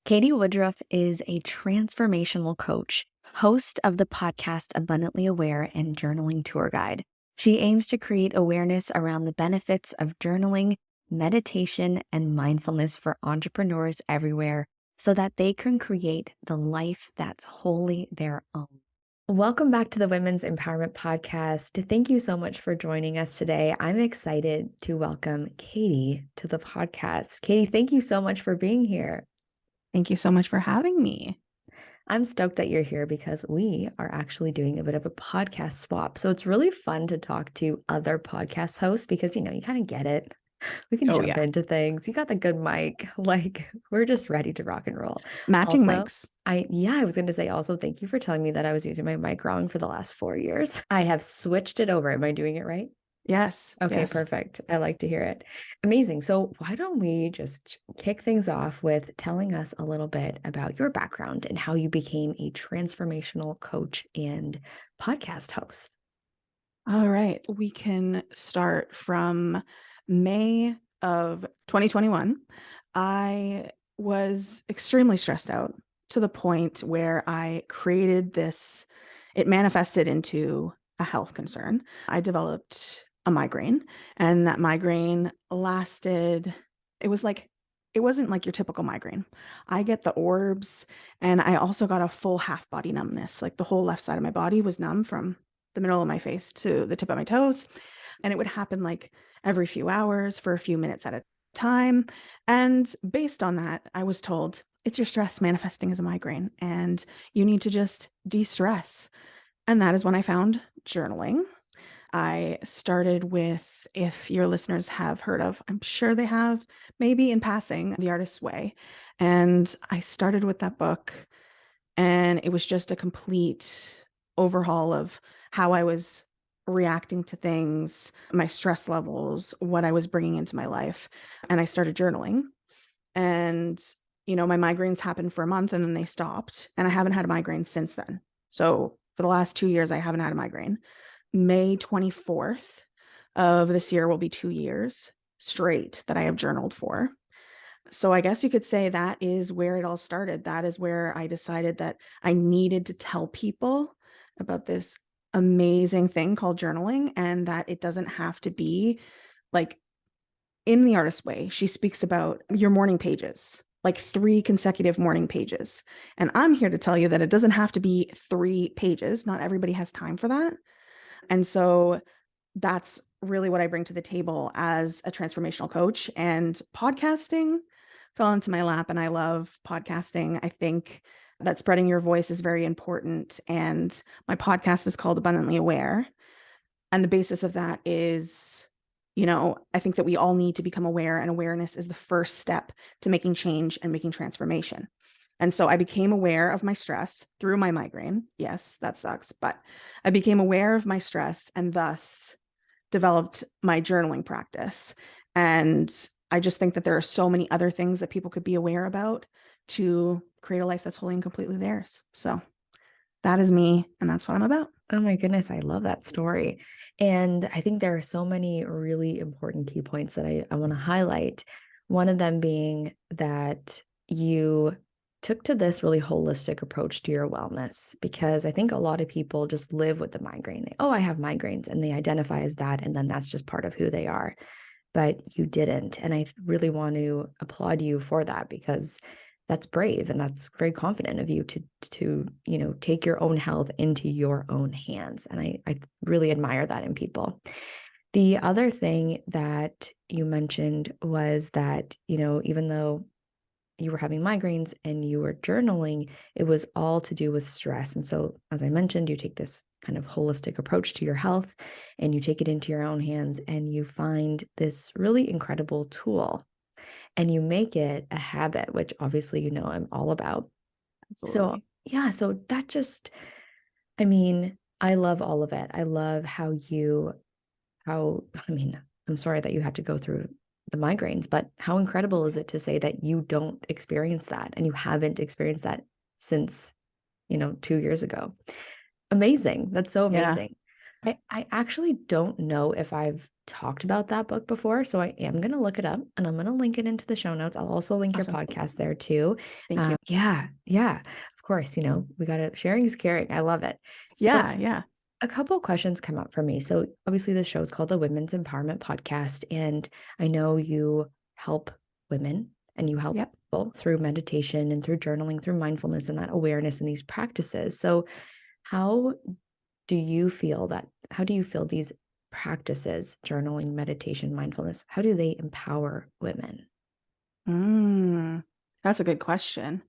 Katie Woodruff is a transformational coach, host of the podcast Abundantly Aware and journaling tour guide. She aims to create awareness around the benefits of journaling, meditation, and mindfulness for entrepreneurs everywhere so that they can create the life that's wholly their own. Welcome back to the Women's Empowerment Podcast. Thank you so much for joining us today. I'm excited to welcome Katie to the podcast. Katie, thank you so much for being here. Thank you so much for having me. I'm stoked that you're here because we are actually doing a bit of a podcast swap. So it's really fun to talk to other podcast hosts because, you kind of get it. We can jump into things. You got the good mic. We're just ready to rock and roll. Matching Also, mics. I was going to say also, thank you for telling me that I was using my mic wrong for the last 4 years. I have switched it over. Am I doing it right? Yes. Okay, yes. perfect. I like to hear it. Amazing. So why don't we just kick things off with telling us a little bit about your background and how you became a transformational coach and podcast host? All right. We can start from May of 2021. I was extremely stressed out to the point where I created this. It manifested into a health concern. I developed a migraine, and that migraine lasted, it wasn't like your typical migraine. I get the orbs, and I also got a full half body numbness. Like the whole left side of my body was numb from the middle of my face to the tip of my toes. And it would happen like every few hours for a few minutes at a time. And based on that, I was told it's your stress manifesting as a migraine and you need to just de-stress. And that is when I found journaling. I started with, if your listeners have heard of, I'm sure they have, maybe in passing, The Artist's Way. And I started with that book, and it was just a complete overhaul of how I was reacting to things, my stress levels, what I was bringing into my life. And I started journaling. And, my migraines happened for a month and then they stopped. And I haven't had a migraine since then. So for the last 2 years, I haven't had a migraine. May 24th of this year will be 2 years straight that I have journaled for. So I guess you could say that is where it all started. That is where I decided that I needed to tell people about this amazing thing called journaling, and that it doesn't have to be like, in The Artist's Way, she speaks about your morning pages, like 3 consecutive morning pages. And I'm here to tell you that it doesn't have to be 3 pages. Not everybody has time for that. And so that's really what I bring to the table as a transformational coach. And podcasting fell into my lap, and I love podcasting. I think that spreading your voice is very important. And my podcast is called Abundantly Aware. And the basis of that is, I think that we all need to become aware, and awareness is the first step to making change and making transformation. And so I became aware of my stress through my migraine. Yes, that sucks, but I became aware of my stress and thus developed my journaling practice. And I just think that there are so many other things that people could be aware about to create a life that's wholly and completely theirs. So that is me, and that's what I'm about. Oh my goodness, I love that story. And I think there are so many really important key points that I want to highlight. One of them being that you took to this really holistic approach to your wellness, because I think a lot of people just live with the migraine. I have migraines, and they identify as that, and then that's just part of who they are. But you didn't. And I really want to applaud you for that, because that's brave and that's very confident of you to take your own health into your own hands. And I really admire that in people. The other thing that you mentioned was that, even though you were having migraines and you were journaling, it was all to do with stress. And so, as I mentioned, you take this kind of holistic approach to your health and you take it into your own hands, and you find this really incredible tool and you make it a habit, which obviously, I'm all about. Absolutely. So that just, I love all of it. I love I'm sorry that you had to go through the migraines, but how incredible is it to say that you don't experience that and you haven't experienced that since, 2 years ago? Amazing. That's so Yeah. amazing. I actually don't know if I've talked about that book before. So I am going to look it up and I'm going to link it into the show notes. I'll also link your Awesome. podcast there too. Thank you. Yeah, yeah. Of course, we got to sharing is caring. I love it. So Yeah, yeah, a couple of questions come up for me. So obviously the show is called the Women's Empowerment Podcast, and I know you help women and you help yep. people through meditation and through journaling, through mindfulness and that awareness and these practices. So how how do you feel these practices, journaling, meditation, mindfulness, how do they empower women? Mm, that's a good question.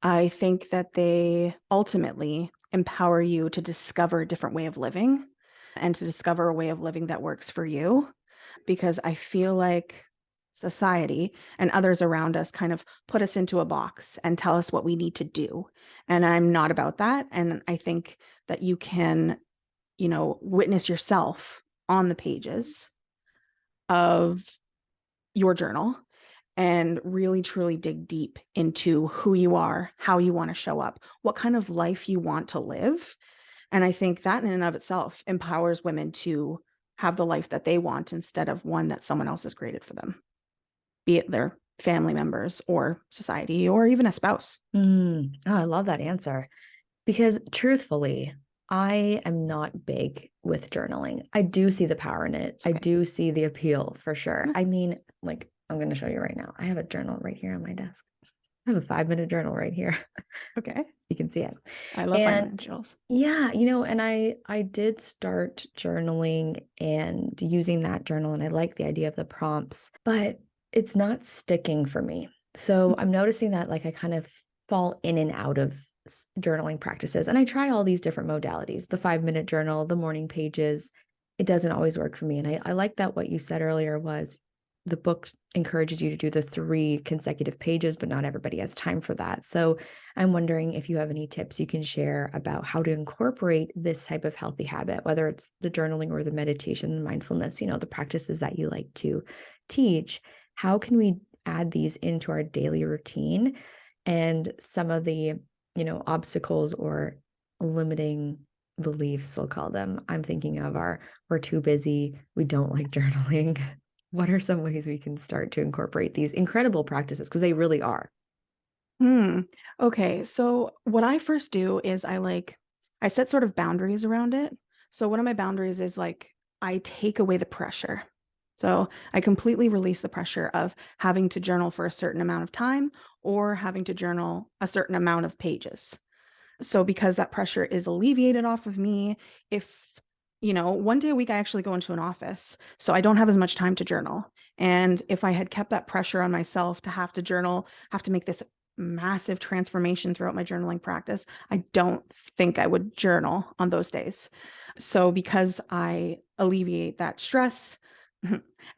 I think that they ultimately empower you to discover a different way of living and to discover a way of living that works for you. Because I feel like society and others around us kind of put us into a box and tell us what we need to do. And I'm not about that. And I think that you can, witness yourself on the pages of your journal and really truly dig deep into who you are, how you want to show up, what kind of life you want to live. And I think that in and of itself empowers women to have the life that they want instead of one that someone else has created for them, be it their family members or society or even a spouse. Oh, I love that answer. Because truthfully, I am not big with journaling. I do see the power in it. It's I okay. do see the appeal for sure. Yeah. I mean, like, I'm going to show you right now. I have a journal right here on my desk. I have a 5 minute journal right here. Okay. You can see it. I love finding And angels. yeah, and I did start journaling and using that journal, and I like the idea of the prompts, but it's not sticking for me. So I'm noticing that like I kind of fall in and out of journaling practices, and I try all these different modalities, the 5 minute journal, the morning pages. It doesn't always work for me. And I like that what you said earlier was the book encourages you to do the 3 consecutive pages, but not everybody has time for that. So I'm wondering if you have any tips you can share about how to incorporate this type of healthy habit, whether it's the journaling or the meditation and mindfulness, the practices that you like to teach. How can we add these into our daily routine? And some of the, obstacles or limiting beliefs, we'll call them, I'm thinking of are we're too busy, we don't like Yes. journaling. What are some ways we can start to incorporate these incredible practices? Because they really are. Hmm. Okay. So what I first do is I set sort of boundaries around it. So one of my boundaries is like I take away the pressure. So I completely release the pressure of having to journal for a certain amount of time or having to journal a certain amount of pages. So because that pressure is alleviated off of me, if one day a week I actually go into an office, so I don't have as much time to journal. And if I had kept that pressure on myself to have to journal, have to make this massive transformation throughout my journaling practice, I don't think I would journal on those days. So because I alleviate that stress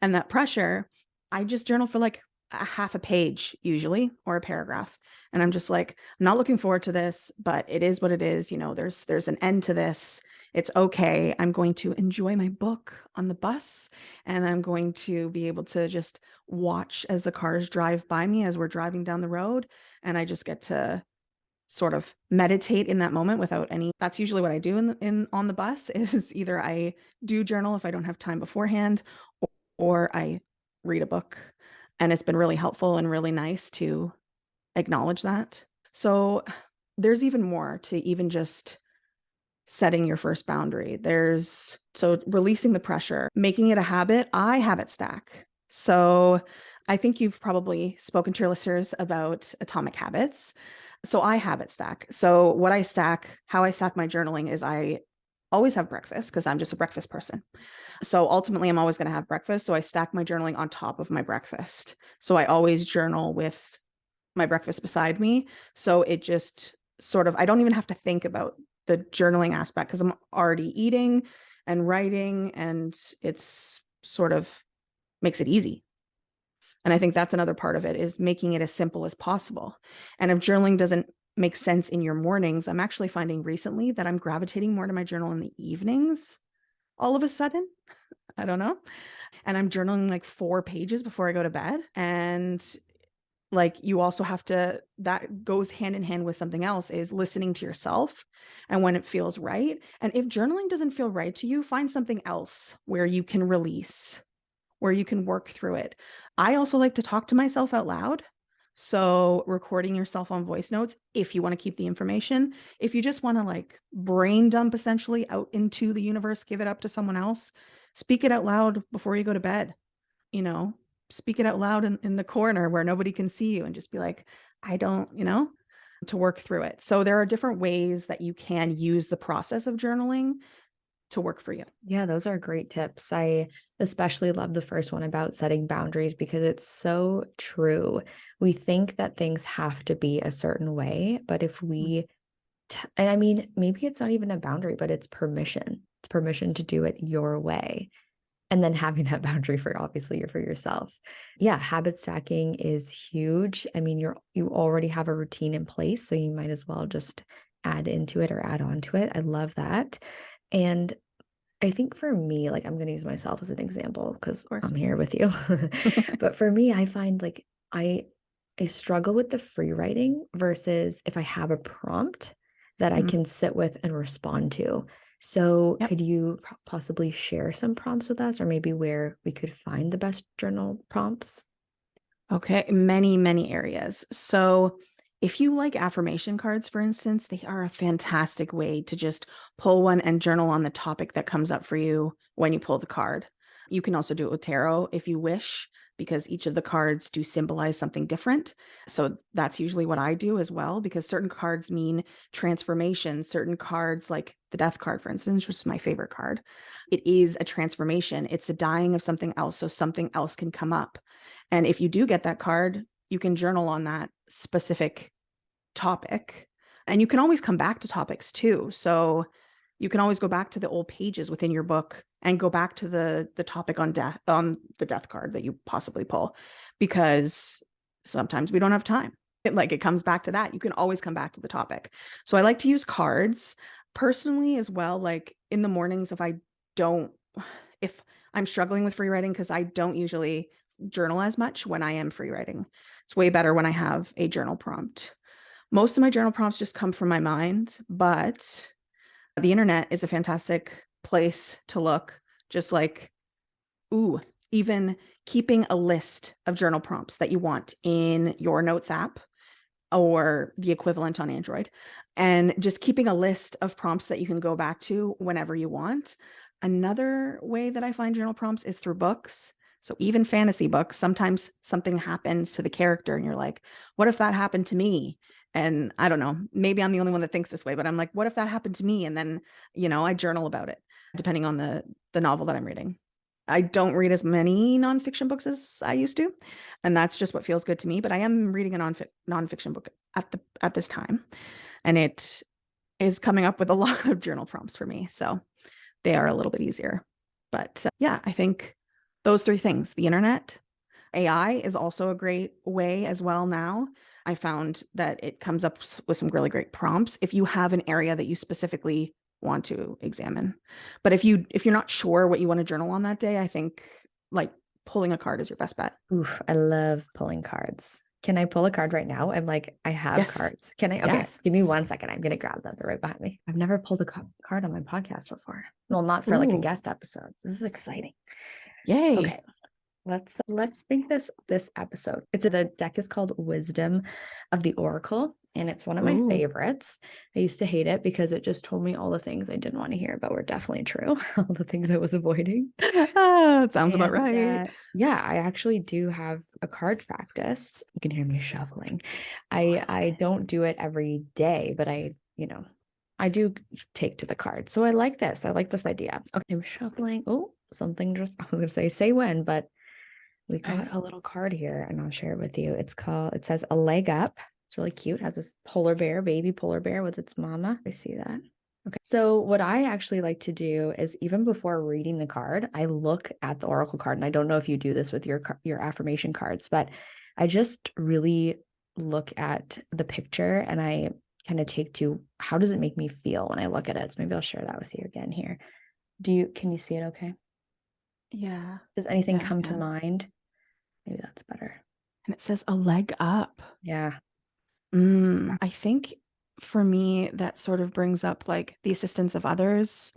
and that pressure, I just journal for like a half a page usually or a paragraph. And I'm just like, I'm not looking forward to this, but it is what it is. There's an end to this. It's okay. I'm going to enjoy my book on the bus and I'm going to be able to just watch as the cars drive by me as we're driving down the road. And I just get to sort of meditate in that moment without any. That's usually what I do in on the bus is either I do journal if I don't have time beforehand or I read a book. And it's been really helpful and really nice to acknowledge that. So there's even more to even just setting your first boundary. So releasing the pressure, making it a habit. I habit stack. So I think you've probably spoken to your listeners about atomic habits. So I habit stack. So how I stack my journaling is I always have breakfast because I'm just a breakfast person. So ultimately, I'm always going to have breakfast. So I stack my journaling on top of my breakfast. So I always journal with my breakfast beside me. So it just sort of, I don't even have to think about the journaling aspect because I'm already eating and writing, and it's sort of makes it easy. And I think that's another part of it is making it as simple as possible. And if journaling doesn't make sense in your mornings, I'm actually finding recently that I'm gravitating more to my journal in the evenings all of a sudden. I don't know. And I'm journaling like 4 pages before I go to bed. And like you also have to, that goes hand in hand with something else, is listening to yourself and when it feels right. And if journaling doesn't feel right to you, find something else where you can release, where you can work through it. I also like to talk to myself out loud. So recording yourself on voice notes, if you want to keep the information, if you just want to like brain dump essentially out into the universe, give it up to someone else, speak it out loud before you go to bed, you know, speak it out loud in the corner where nobody can see you and just be like, I don't, to work through it. So there are different ways that you can use the process of journaling to work for you. Yeah, those are great tips. I especially love the first one about setting boundaries because it's so true. We think that things have to be a certain way, but if Mm. we, and I mean, maybe it's not even a boundary, but it's permission. It's permission to do it your way. And then having that boundary for obviously you're for yourself. Yeah, habit stacking is huge. I mean, you already have a routine in place, so you might as well just add into it or add on to it. I love that. And I think for me, like I'm going to use myself as an example because Of course. I'm here with you. But for me, I find like I struggle with the free writing versus if I have a prompt that I Mm. can sit with and respond to. So, Yep. could you possibly share some prompts with us or maybe where we could find the best journal prompts? Okay, many, many areas. So, if you like affirmation cards, for instance, they are a fantastic way to just pull one and journal on the topic that comes up for you when you pull the card. You can also do it with tarot if you wish, because each of the cards do symbolize something different. So, that's usually what I do as well, because certain cards mean transformation. Certain cards, like the death card, for instance, which is my favorite card, it is a transformation. It's the dying of something else, so something else can come up. And if you do get that card, you can journal on that specific topic. And you can always come back to topics too. So you can always go back to the old pages within your book and go back to the topic on death, on the death card that you possibly pull, because sometimes we don't have time. It comes back to that. You can always come back to the topic. So I like to use cards personally as well. Like in the mornings, don't, if I'm struggling with free writing, because I don't usually journal as much when I am free writing. It's way better when I have a journal prompt. Most of my journal prompts just come from my mind, but the internet is a fantastic place to look. Just like, ooh, even keeping a list of journal prompts that you want in your notes app or the equivalent on Android, and just keeping a list of prompts that you can go back to whenever you want. Another way that I find journal prompts is through books. So even fantasy books, sometimes something happens to the character and you're like, what if that happened to me? And I don't know, maybe I'm the only one that thinks this way, but I'm like, what if that happened to me? And then, I journal about it depending on the novel that I'm reading. I don't read as many nonfiction books as I used to, and that's just what feels good to me. But I am reading a nonfiction book at this time, and it is coming up with a lot of journal prompts for me, so they are a little bit easier. But yeah, I think those three things: the internet, AI is also a great way as well. Now, I found that it comes up with some really great prompts if you have an area that you specifically want to examine. But if you're not sure what you want to journal on that day, I think like pulling a card is your best bet. Oof, I love pulling cards. Can I pull a card right now? I'm like, I have Yes. cards. Can I? Okay, Yes. give me 1 second. I'm gonna grab them. They're right behind me. I've never pulled a card on my podcast before. Well, not for like a Ooh, guest episode. This is exciting. yay. Okay, let's make this episode. The deck is called Wisdom of the Oracle, and it's one of my Ooh. favorites. I used to hate it because it just told me all the things I didn't want to hear, but were definitely true. All the things I was avoiding. It sounds about And right. yeah, I actually do have a card practice. You can hear me shuffling. Oh, I I don't do it every day, but I do take to the card. So I like this. I like this idea. Okay, I'm shuffling. Oh, something just I was gonna say when, but we love it. got a little card here and I'll share it with you. It says a leg up. It's really cute. It has this polar bear, baby polar bear with its mama. I see that. Okay. So what I actually like to do is even before reading the card, I look at the oracle card, and I don't know if you do this with your affirmation cards, but I just really look at the picture and I kind of take to how does it make me feel when I look at it. So maybe I'll share that with you again here. Can you see it okay? Yeah. Does anything Yeah, I come to can. mind? Maybe that's better. And it says a leg up. Yeah. I think for me, that sort of brings up like the assistance of others,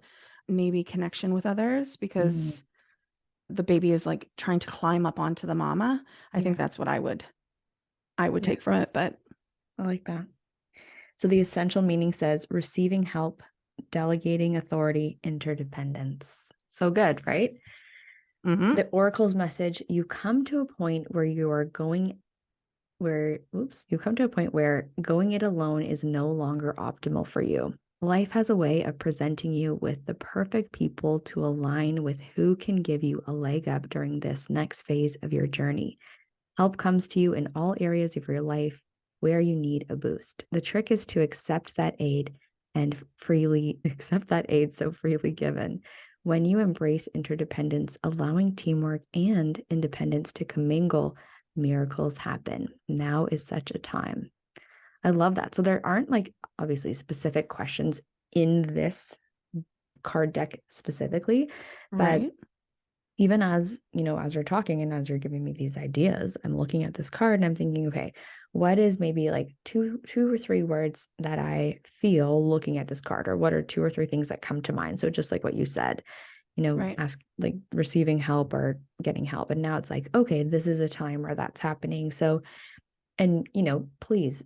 maybe connection with others, Mm, because the baby is like trying to climb up onto the mama. I think yeah. that's what I would Yeah. take from it. But I like that. So the essential meaning says receiving help, delegating authority, interdependence. So good, right? mhm. The oracle's message, you come to a point where you are going where, oops, you come to a point where going it alone is no longer optimal for you. Life has a way of presenting you with the perfect people to align with who can give you a leg up during this next phase of your journey. Help comes to you in all areas of your life where you need a boost. The trick is to accept that aid and freely accept that aid so freely given. When you embrace interdependence, allowing teamwork and independence to commingle, miracles happen. Now is such a time. I love that. So there aren't like obviously specific questions in this card deck specifically, but Right. even as as you're talking and as you're giving me these ideas, I'm looking at this card and I'm thinking, okay, what is maybe like two or three words that I feel looking at this card, or what are two or three things that come to mind? So just like what you said, Right. ask like receiving help or getting help, and now it's like, okay, this is a time where that's happening. So, and please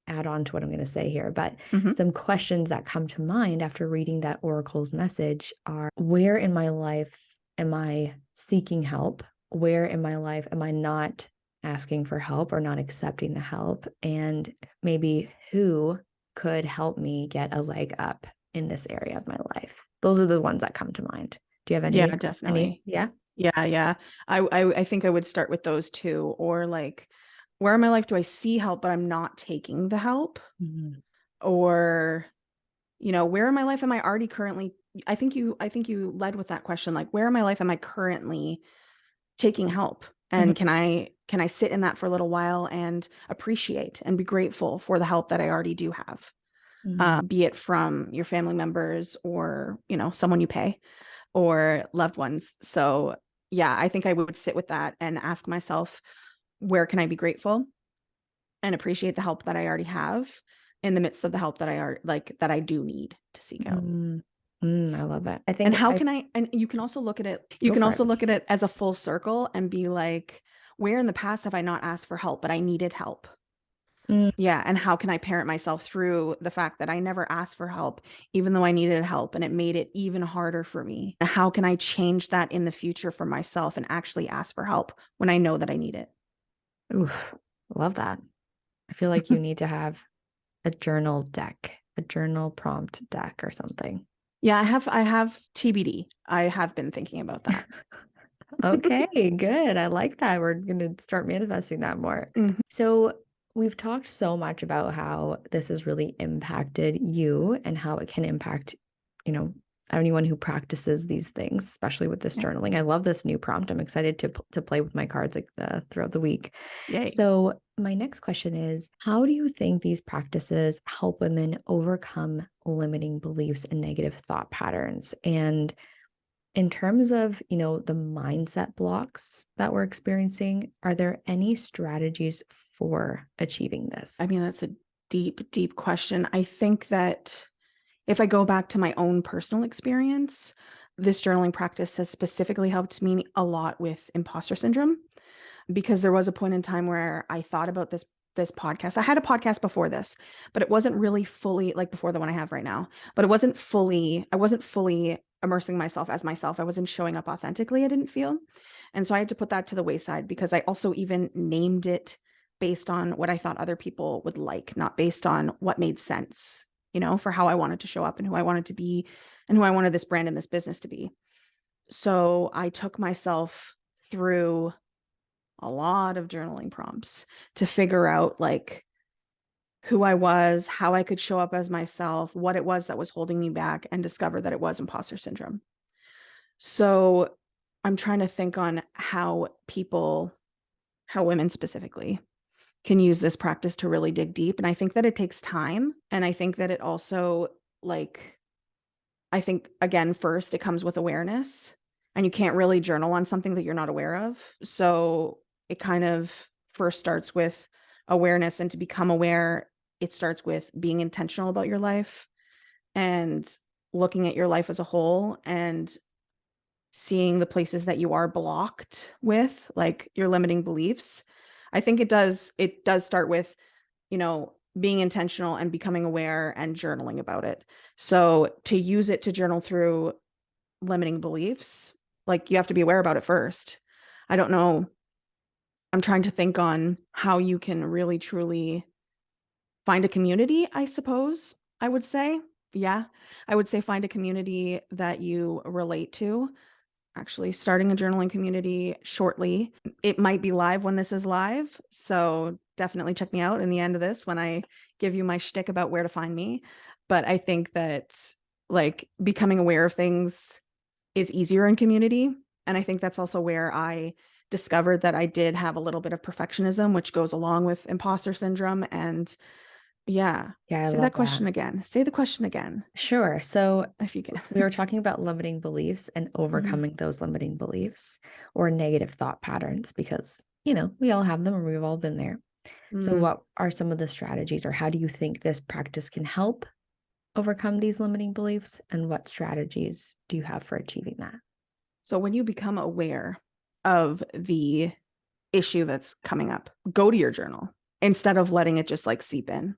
add on to what I'm going to say here, but Mhm. some questions that come to mind after reading that oracle's message are, where in my life am I seeking help? Where in my life am I not asking for help or not accepting the help? And maybe who could help me get a leg up in this area of my life? Those are the ones that come to mind. Do you have Yeah, any? definitely. Yeah. Yeah, yeah. I think I would start with those two, or like, where in my life do I see help, but I'm not taking the help? Mhm. Or, where in my life am I already currently? I think you led with that question, like, where in my life am I currently taking help? Mhm. And can I sit in that for a little while and appreciate and be grateful for the help that I already do have? Mhm. Be it from your family members or, someone you pay or loved ones. So, yeah, I think I would sit with that and ask myself, where can I be grateful and appreciate the help that I already have in the midst of the help that I are like that I do need to seek out. Mm. I love it. I And think how I can I and you can also look at it go for it. as a full circle and be like, where in the past have I not asked for help, but I needed help? Mm. Yeah, and how can I parent myself through the fact that I never asked for help, even though I needed help, and it made it even harder for me? How can I change that in the future for myself and actually ask for help when I know that I need it? Oof, love that. I feel like you need to have a journal deck, a journal prompt deck or something. Yeah, I have TBD. I have been thinking about that. Okay, good. I like that. We're going to start manifesting that more. Mhm. So, we've talked so much about how this has really impacted you and how it can impact, you know, anyone who practices these things, especially with this Yeah. journaling. I love this new prompt. I'm excited to play with my cards like throughout the week. Yay. So, my next question is, how do you think these practices help women overcome limiting beliefs and negative thought patterns? And in terms of, the mindset blocks that we're experiencing, are there any strategies for achieving this? I mean, that's a deep, deep question. I think that if I go back to my own personal experience, this journaling practice has specifically helped me a lot with imposter syndrome, because there was a point in time where I thought about this podcast. I had a podcast before this, but it wasn't really fully like before the one I have right now, but I wasn't fully immersing myself as myself. I wasn't showing up authentically, I didn't feel. And so I had to put that to the wayside, because I also even named it based on what I thought other people would like, not based on what made sense, for how I wanted to show up and who I wanted to be and who I wanted this brand and this business to be. So I took myself through a lot of journaling prompts to figure out like who I was, how I could show up as myself, what it was that was holding me back, and discover that it was imposter syndrome. So I'm trying to think on how women specifically can use this practice to really dig deep. And I think that it takes time. And I think that it also, like, I think, again, first, it comes with awareness, and you can't really journal on something that you're not aware of. So it kind of first starts with awareness, and to become aware, it starts with being intentional about your life and looking at your life as a whole and seeing the places that you are blocked with, like your limiting beliefs. I think it does start with, being intentional and becoming aware and journaling about it. So to use it to journal through limiting beliefs, like you have to be aware about it first. I don't know. I'm trying to think on how you can really truly find a community, I suppose, I would say. Yeah, I would say find a community that you relate to. Actually, starting a journaling community shortly. It might be live when this is live. So definitely check me out in the end of this when I give you my shtick about where to find me. But I think that like becoming aware of things is easier in community. And I think that's also where I discovered that I did have a little bit of perfectionism, which goes along with imposter syndrome. And yeah, Yeah, I say love that that. question again. Say the question again, Sure. So if you can. we were talking about limiting beliefs and Mhm. overcoming those limiting beliefs or negative thought patterns because, we all have them and we've all been there. So, Mm. what are some of the strategies, or how do you think this practice can help overcome these limiting beliefs? And what strategies do you have for achieving that? So when you become aware of the issue that's coming up, go to your journal instead of letting it just like seep in.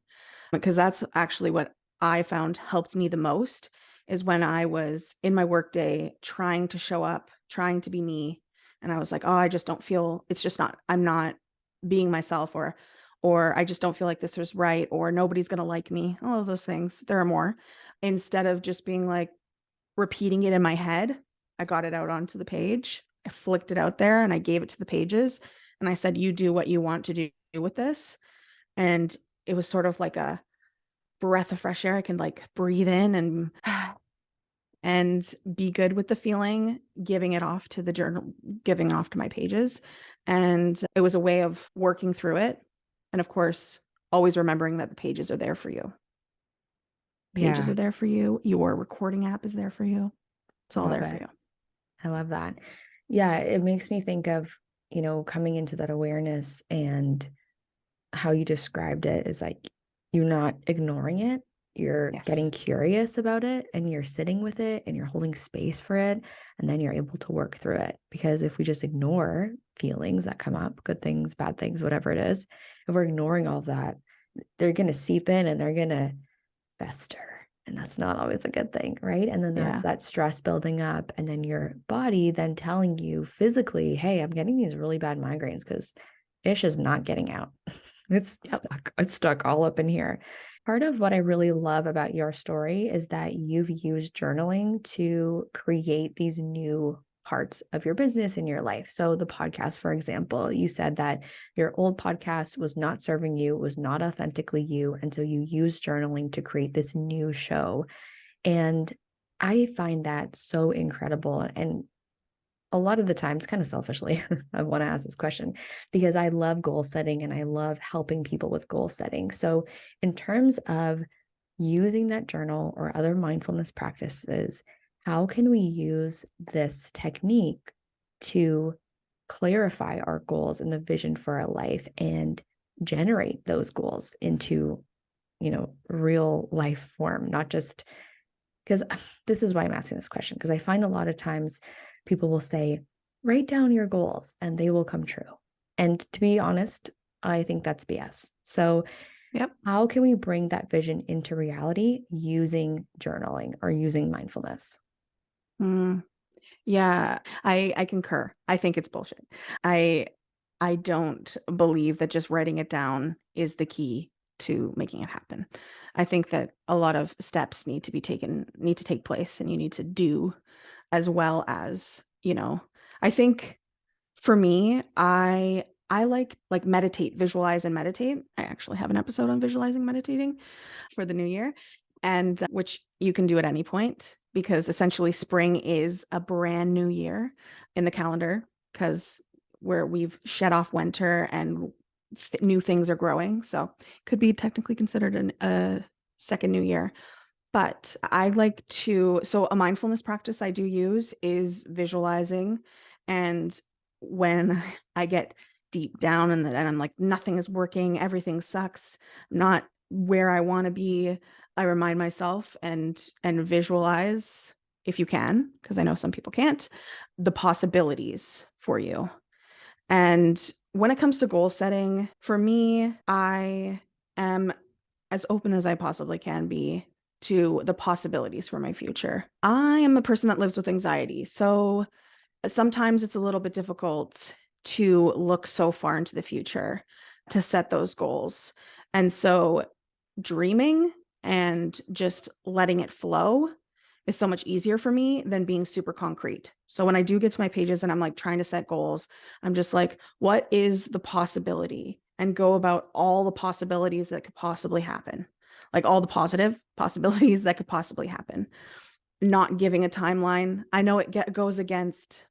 Because that's actually what I found helped me the most is when I was in my workday trying to show up, trying to be me. And I was like, oh, I just don't feel it's just not, I'm not being myself, or I just don't feel like this was right, or nobody's gonna like me. All of those things. There are more. Instead of just being like repeating it in my head, I got it out onto the page. I flicked it out there and I gave it to the pages. And I said, you do what you want to do with this. And it was sort of like a breath of fresh air. I can like breathe in and be good with the feeling, giving it off to the journal, giving off to my pages. And it was a way of working through it. And of course, always remembering that the pages are there for you. Pages Yeah, are there for you. Your recording app is there for you. It's I all love there for it. you. I love that. Yeah, it makes me think of, coming into that awareness and how you described it is like you're not ignoring it. You're getting Yes. curious about it and you're sitting with it and you're holding space for it. And then you're able to work through it. Because if we just ignore feelings that come up, good things, bad things, whatever it is, if we're ignoring all of that, they're going to seep in and they're going to fester. And that's not always a good thing, right? And then that's Yeah. that stress building up. And then your body then telling you physically, hey, I'm getting these really bad migraines because ish is not getting out. It's Yep. stuck. It's stuck all up in here. Part of what I really love about your story is that you've used journaling to create these new parts of your business in your life. So, the podcast, for example, you said that your old podcast was not serving you, was not authentically you. And so you used journaling to create this new show. And I find that so incredible. And a lot of the times, kind of selfishly, I want to ask this question because I love goal setting and I love helping people with goal setting. So, in terms of using that journal or other mindfulness practices, how can we use this technique to clarify our goals and the vision for our life and generate those goals into, real life form, not just because this is why I'm asking this question, because I find a lot of times people will say, write down your goals and they will come true. And to be honest, I think that's BS. So, Yep. how can we bring that vision into reality using journaling or using mindfulness? Mm. Yeah, I concur. I think it's bullshit. I I don't believe that just writing it down is the key to making it happen. I think that a lot of steps need to take place, and you need to do as well as, I think for me, I like meditate, visualize and meditate. I actually have an episode on visualizing meditating for the new year, and which you can do at any point because essentially spring is a brand new year in the calendar because where we've shed off winter and new things are growing. So could be technically considered a second new year. But I like to, so a mindfulness practice I do use is visualizing. And when I get deep down and I'm like, nothing is working, everything sucks, I'm not where I want to be, I remind myself and visualize, if you can, because I know some people can't, the possibilities for you. And when it comes to goal setting, for me, I am as open as I possibly can be to the possibilities for my future. I am a person that lives with anxiety, so sometimes it's a little bit difficult to look so far into the future to set those goals. And so dreaming and just letting it flow is so much easier for me than being super concrete. So when I do get to my pages and I'm like trying to set goals, I'm just like, what is the possibility? And go about all the possibilities that could possibly happen, like all the positive possibilities that could possibly happen. Not giving a timeline. I know it goes against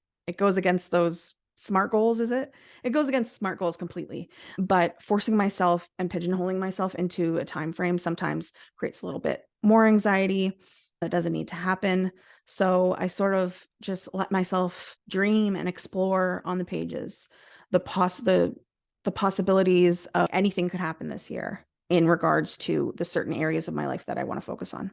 those SMART goals, is it? It goes against SMART goals completely. But forcing myself and pigeonholing myself into a time frame sometimes creates a little bit more anxiety that doesn't need to happen. So I sort of just let myself dream and explore on the pages. The possibilities of anything could happen this year in regards to the certain areas of my life that I want to focus on.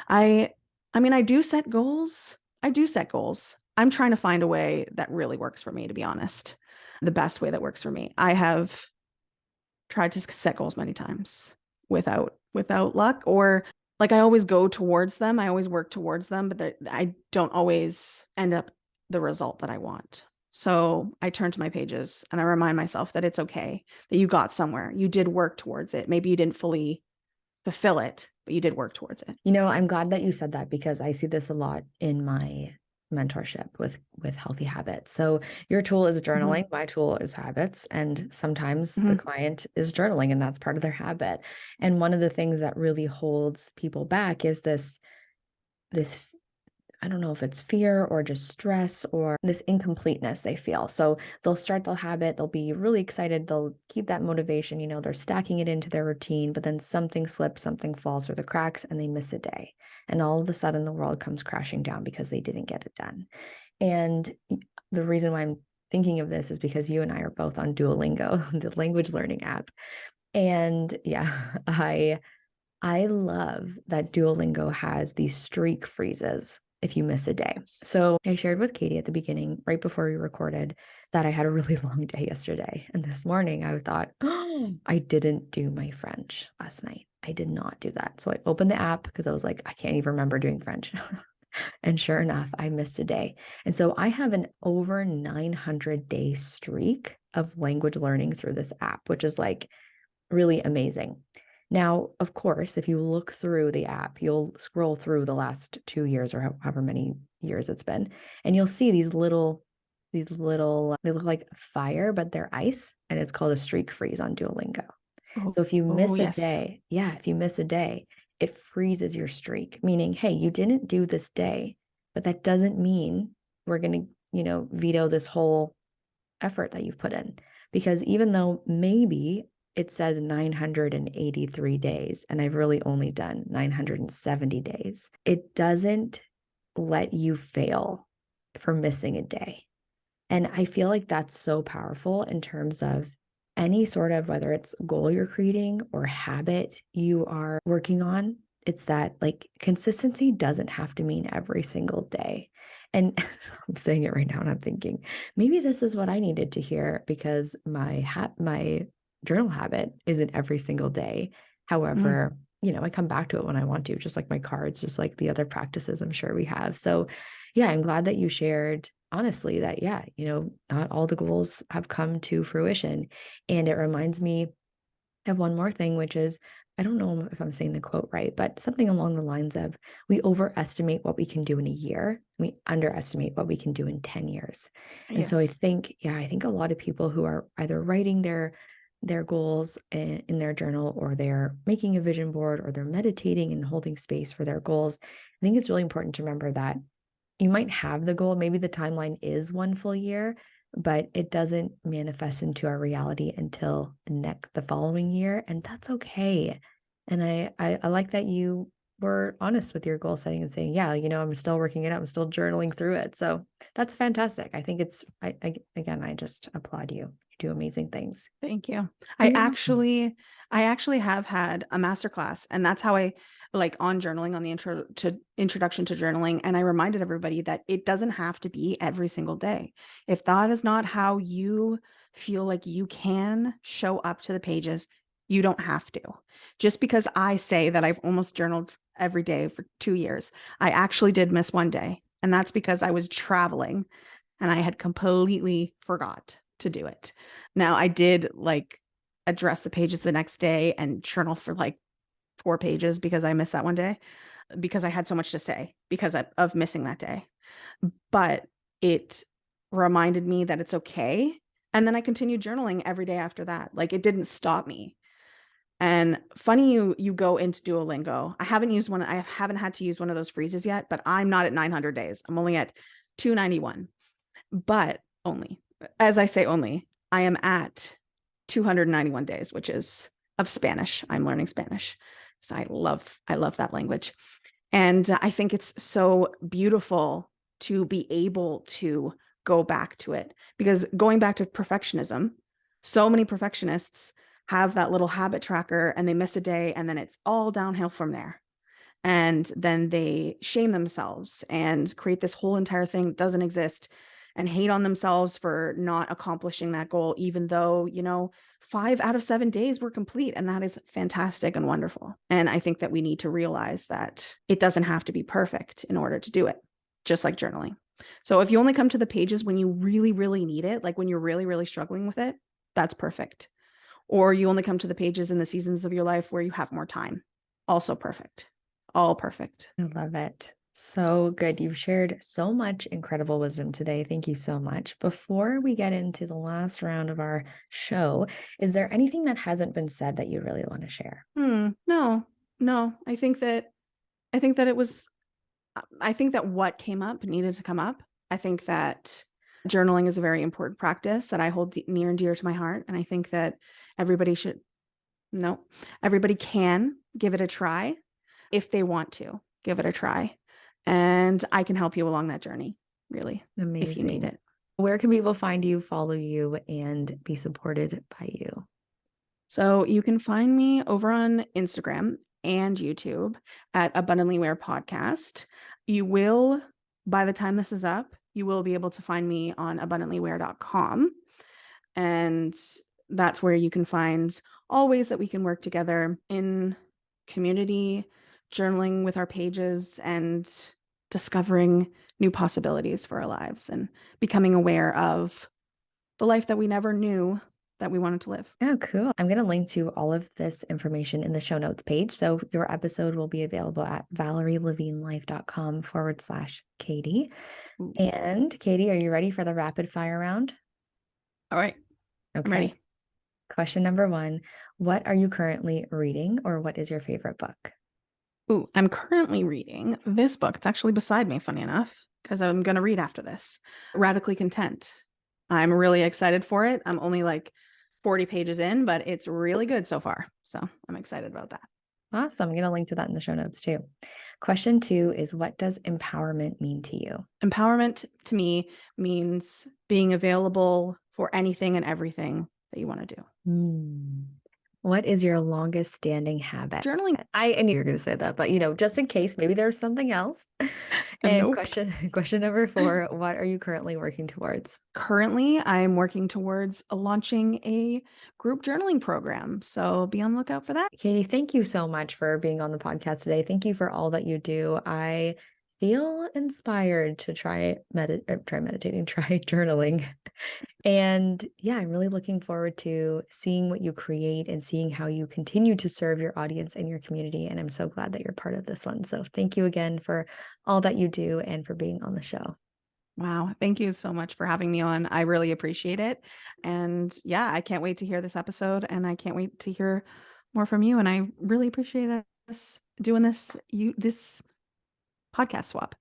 I I mean, I do set goals. I do set goals. I'm trying to find a way that really works for me, to be honest. The best way that works for me. I have tried to set goals many times without luck, or like I always go towards them. I always work towards them, but I don't always end up the result that I want. So I turn to my pages and I remind myself that it's okay, that you got somewhere. You did work towards it. Maybe you didn't fully fulfill it, but you did work towards it. I'm glad that you said that because I see this a lot in my mentorship with healthy habits. So your tool is Mhm. journaling, my tool is habits, and sometimes the Mhm. client is journaling and that's part of their habit. And one of the things that really holds people back is this I don't know if it's fear or just stress or this incompleteness they feel. So they'll habit, they'll be really excited, they'll keep that motivation, they're stacking it into their routine, but then something slips, something falls through the cracks, and they miss a day. And all of a sudden, the world comes crashing down because they didn't get it done. And the reason why I'm thinking of this is because you and I are both on Duolingo, the language learning app. And yeah, I love that Duolingo has these streak freezes if you miss a day. So I shared with Katie at the beginning, right before we recorded, that I had a really long day yesterday. And this morning I thought, oh, I didn't do my French last night. I did not do that. So I opened the app because I was like, I can't even remember doing French. And sure enough, I missed a day. And so I have an over 900-day streak of language learning through this app, which is like really amazing. Now, of course, if you look through the app, you'll scroll through the last 2 years or however many years it's been, and you'll see these little, they look like fire, but they're ice, and it's called a streak freeze on Duolingo. Oh, So if you oh miss a yes. day, yeah, if you miss a day, it freezes your streak, meaning, hey, you didn't do this day, but that doesn't mean we're going to, veto this whole effort that you've put in. Because even though maybe it says 983 days, and I've really only done 970 days, it doesn't let you fail for missing a day. And I feel like that's so powerful in terms of any sort of whether it's goal you're creating or habit you are working on. It's that like consistency doesn't have to mean every single day. And I'm saying it right now and I'm thinking maybe this is what I needed to hear because my journal habit isn't every single day. Mm. However, I come back to it when I want to, just like my cards, just like the other practices I'm sure we have. So yeah, I'm glad that you shared honestly that, yeah, not all the goals have come to fruition. And it reminds me of one more thing, which is, I don't know if I'm saying the quote right, but something along the lines of we overestimate what we can do in a year, we underestimate what we can do in 10 years. And so I Yes. think, yeah, I think a lot of people who are either writing their goals in their journal or they're making a vision board or they're meditating and holding space for their goals. I think it's really important to remember that you might have the goal, maybe the timeline is one full year, but it doesn't manifest into our reality until the following year, and that's okay. And I like that you were honest with your goal setting and saying, yeah, I'm still working it out. I'm still journaling through it. So that's fantastic. I think again, I just applaud you. You do amazing things. Thank you. Oh, I you're welcome. actually I actually have had a masterclass, and that's how I like on journaling, on the introduction to journaling, and I reminded everybody that it doesn't have to be every single day. If that is not how you feel like you can show up to the pages, you don't have to. Just because I say that I've almost journaled every day for 2 years, I actually did miss one day, and that's because I was traveling and I had completely forgot to do it. Now, I did like address the pages the next day and journal for like 4 pages because I missed that one day because I had so much to say because of missing that day. But it reminded me that it's okay. And then I continued journaling every day after that. Like it didn't stop me. And funny you go into Duolingo. I haven't had to use one of those freezes yet, but I'm not at 900 days. I'm only at 291. But only, as I say only, I am at 291 days, which is of Spanish. I'm learning Spanish. So I love that language. And I think it's so beautiful to be able to go back to it, because going back to perfectionism, so many perfectionists have that little habit tracker and they miss a day and then it's all downhill from there. And then they shame themselves and create this whole entire thing that doesn't exist and hate on themselves for not accomplishing that goal, even though, 5 out of 7 days were complete. And that is fantastic and wonderful. And I think that we need to realize that it doesn't have to be perfect in order to do it, just like journaling. So if you only come to the pages when you really, really need it, like when you're really, really struggling with it, that's perfect. Or you only come to the pages in the seasons of your life where you have more time, also perfect. All perfect. I love it. So good. You've shared so much incredible wisdom today. Thank you so much. Before we get into the last round of our show, is there anything that hasn't been said that you really want to share? No, no. I think that what came up needed to come up. I think that journaling is a very important practice that I hold near and dear to my heart. And I think that everybody should, no, everybody can give it a try if they want to give it a try. And I can help you along that journey, really, if you need Amazing. it. Where can people find you, follow you, and be supported by you? So you can find me over on Instagram and YouTube at Abundantly Wear Podcast. You will, by the time this is up, you will be able to find me on abundantlywear.com. And that's where you can find all ways that we can work together in community, journaling with our pages, and discovering new possibilities for our lives and becoming aware of the life that we never knew that we wanted to live. Oh, cool. I'm going to link to all of this information in the show notes page. So your episode will be available at valerielevинelife.com/Katie. Ooh. And Katie, are you ready for the rapid fire round? All right, I'm Okay. ready. Question number 1. What are you currently reading, or what is your favorite book? Ooh, I'm currently reading this book. It's actually beside me, funny enough, because I'm going to read after this. Radically Content. I'm really excited for it. I'm only like 40 pages in, but it's really good so far. So I'm excited about that. Awesome. I'm going to link to that in the show notes too. Question 2 is, what does empowerment mean to you? Empowerment to me means being available for anything and everything that you want to do. What is your longest standing habit? Journaling. I knew you were going to say that, but just in case, maybe there's something else. And Nope. question number 4, what are you currently working towards? Currently, I'm working towards launching a group journaling program. So be on the lookout for that. Katie, thank you so much for being on the podcast today. Thank you for all that you do. I feel inspired to try meditating, try journaling. And yeah, I'm really looking forward to seeing what you create and seeing how you continue to serve your audience and your community. And I'm so glad that you're part of this one. So thank you again for all that you do and for being on the show. Wow. Thank you so much for having me on. I really appreciate it. And yeah, I can't wait to hear this episode and I can't wait to hear more from you. And I really appreciate us doing this podcast swap.